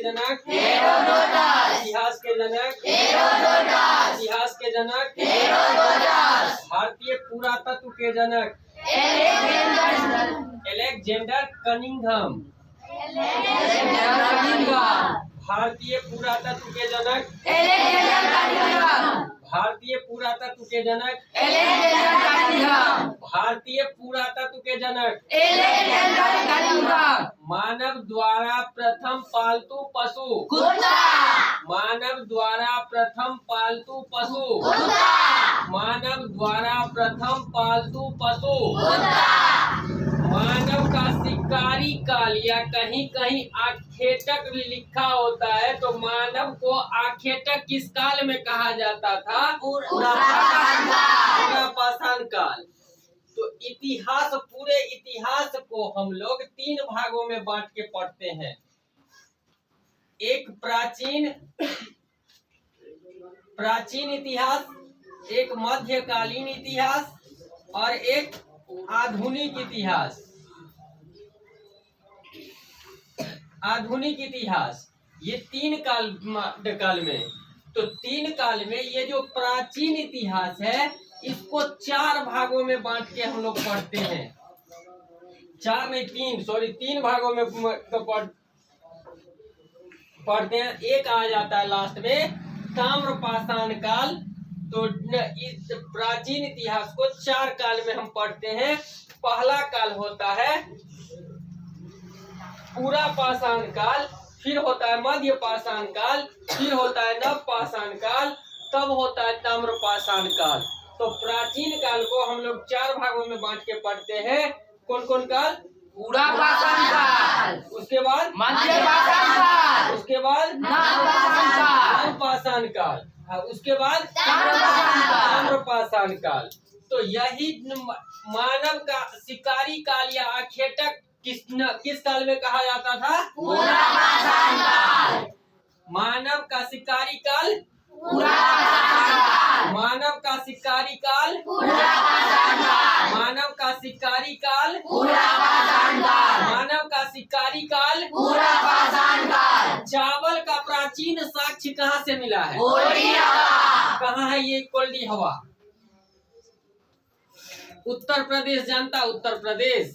जनक Herodotus. इतिहास के जनक Herodotus. इतिहास के जनक हेरोडोटस। भारतीय पुरातत्व के जनक एलेक्जेंडर कनिंघम भारतीय पुरातत्व के जनक भारतीय पुरातत्व के जनक भारतीय पुरातत्व के जनक मानव द्वारा प्रथम पालतू पशु मानव द्वारा प्रथम पालतू पशु मानव द्वारा प्रथम पालतू पशु मानव का शिकारी काल या कहीं कहीं आखेटक भी लिखा होता है, तो मानव को आखेटक किस काल में कहा जाता था? पुरापाषाण काल। तो इतिहास, पूरे इतिहास को हम लोग 3 भागों में बांट के पढ़ते हैं। एक प्राचीन इतिहास, एक मध्यकालीन इतिहास और एक आधुनिक इतिहास। आधुनिक इतिहास ये 3 काल में, तो 3 काल में ये जो प्राचीन इतिहास है इसको 4 भागों में बांट के हम लोग पढ़ते हैं। 3 भागों में पढ़ते हैं। एक आ जाता है लास्ट में ताम्रपाषाण काल। तो इस प्राचीन इतिहास को 4 काल में हम पढ़ते हैं। पहला काल होता है पुरापाषाण काल, फिर होता है मध्यपाषाण काल, फिर होता है नवपाषाण काल, तब होता है ताम्रपाषाण काल। तो प्राचीन काल को हम लोग 4 भागों में बांट के पढ़ते हैं। कौन कौन काल? पुरापाषाण काल, उसके बाद मध्यपाषाण काल, उसके बाद नवपाषाण काल, उसके बाद ताम्रपाषाण काल। तो यही मानव का शिकारी काल या आखेटक किस काल में कहा जाता था? पुरापाषाण काल। मानव का शिकारी काल पुरापाषाण काल। मानव का शिकारी काल पुरापाषाण काल। मानव का शिकारी काल पुरापाषाण काल। मानव का शिकारी काल पुरापाषाण काल। चावल का प्राचीन साक्ष्य कहाँ से मिला है? कोल्डी हवा। कहाँ है ये कोल्डी हवा? उत्तर प्रदेश, जानता? उत्तर प्रदेश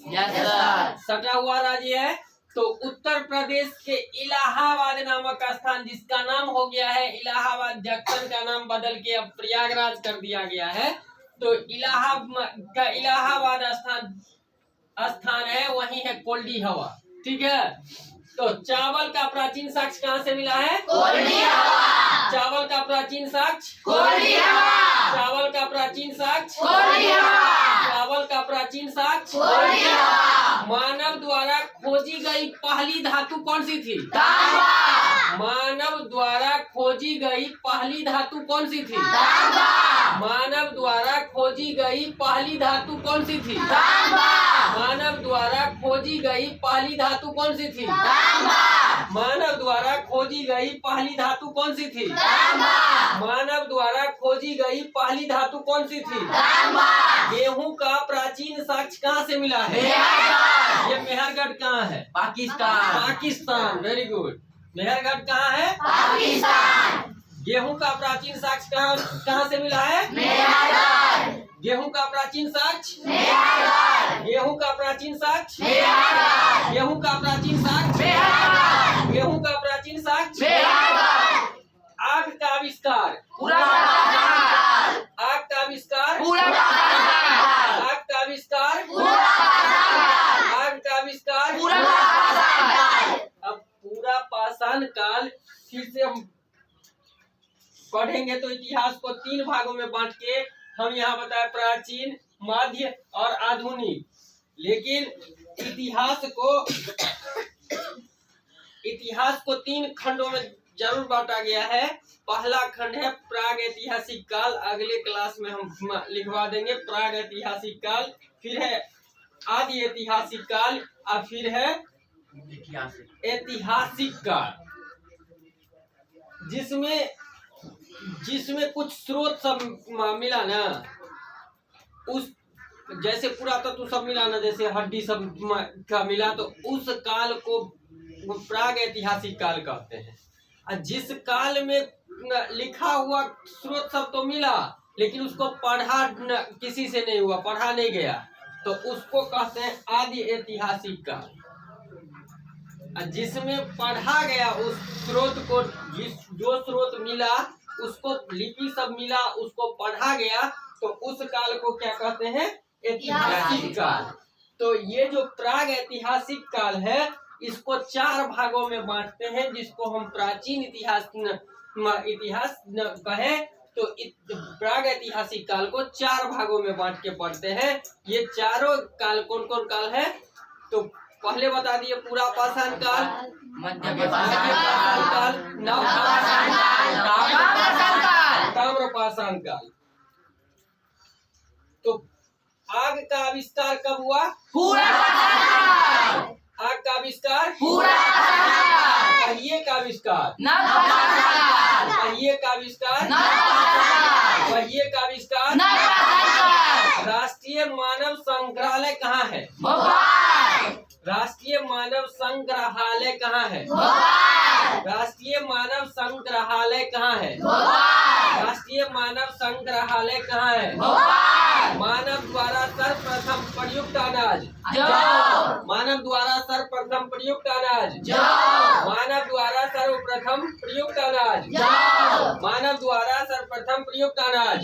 सटा हुआ राज्य है। तो उत्तर प्रदेश के इलाहाबाद नामक स्थान, जिसका नाम हो गया है इलाहाबाद, जंक्शन का नाम बदल के अब प्रयागराज कर दिया गया है। तो इलाहाबाद स्थान है, वही है कोल्डी हवा। ठीक है। तो चावल का प्राचीन साक्ष्य कहाँ से मिला है? कोल्डी हवा। चावल का प्राचीन साक्ष्य कोल्डी हवा। चावल का प्राचीन साक्ष्य कोल्डी हवा। चावल का प्राचीन साक्ष्य कोल्डी हवा। मानव द्वारा खोजी गई पहली धातु कौन सी थी? तांबा। मानव द्वारा खोजी गई पहली धातु कौन सी थी? तांबा। मानव द्वारा खोजी गई पहली धातु कौन सी थी? तांबा। मानव द्वारा खोजी गई पहली धातु कौन सी थी? तांबा। मानव द्वारा खोजी गई पहली धातु कौन सी थी? तांबा। मानव द्वारा खोजी गई पहली धातु कौन सी थी? तांबा। गेहूं का प्राचीन साक्ष्य कहाँ से मिला है? मेहरगढ़। ये मेहरगढ़ कहाँ है? पाकिस्तान। पाकिस्तान। Very good. मेहरगढ़ कहाँ है? पाकिस्तान। गेहूं का प्राचीन साक्ष्य कहाँ से मिला है? मेहरगढ़। गेहूं का प्राचीन साक्ष्य मेहरगढ़। गेहूं का प्राचीन साक्ष्य मेहरगढ़। गेहूं का प्राचीन साक्ष्य मेहरगढ़। गेहूं का प्राचीन साक्ष्य मेहरगढ़। आग का आविष्कार पुरापाषाण काल। आग का आविष्कार पुरापाषाण काल। आग का आविष्कार पुरापाषाण काल। आग का आविष्कार पुरापाषाण काल। अब पूरा पाषाण काल फिर से हम पढ़ेंगे। तो इतिहास को 3 भागों में बांट के हम यहाँ बताए, प्राचीन, मध्य और आधुनिक। लेकिन इतिहास को 3 खंडों में जरूर बांटा गया है। पहला खंड है प्राग ऐतिहासिक काल, अगले क्लास में हम लिखवा देंगे प्राग ऐतिहासिक काल, फिर है आदि ऐतिहासिक काल और फिर है ऐतिहासिक काल, जिसमें कुछ स्रोत सब मिला ना, उस जैसे पुरातत्व सब मिला ना, जैसे हड्डी सब का मिला, तो उस काल को प्राग ऐतिहासिक काल कहते हैं। और जिस काल में लिखा हुआ स्रोत सब तो मिला, लेकिन उसको पढ़ा किसी से नहीं हुआ, पढ़ा नहीं गया, तो उसको कहते हैं आदि ऐतिहासिक काल। जिसमें पढ़ा गया उस स्रोत को, जो स्रोत मिला उसको, लिपि सब मिला, उसको पढ़ा गया, तो उस काल को क्या कहते हैं? ऐतिहासिक काल। तो ये जो प्राग ऐतिहासिक काल है, इसको 4 भागों में बांटते हैं, जिसको हम प्राचीन इतिहास कहे, तो प्राग ऐतिहासिक काल को 4 भागों में बांट के पढ़ते हैं। ये चारों काल कौन कौन काल है? तो पहले बता दिए, पूरा पाषाण काल, मध्य पाषाण काल, नव पाषाण काल, ताम्र पाषाण काल। तो आग का आविष्कार कब हुआ? पूरा पाषाण काल। आग का आविष्कार पूरा पाषाण काल। पहिए का आविष्कार नव पाषाण काल। पहिए का आविष्कार नव पाषाण काल। पहिए का आविष्कार नव पाषाण काल। राष्ट्रीय मानव संग्रहालय कहाँ है? भोपाल। राष्ट्रीय मानव संग्रहालय कहाँ है? भोपाल। राष्ट्रीय मानव संग्रहालय कहाँ है? भोपाल। राष्ट्रीय मानव संग्रहालय कहाँ है? भोपाल। मानव द्वारा सर्वप्रथम प्रयुक्त अनाज जो। मानव द्वारा सर्वप्रथम प्रयुक्त अनाज जो। मानव द्वारा सर्वप्रथम प्रयुक्त अनाज जो। मानव द्वारा सर्वप्रथम प्रयुक्त अनाज।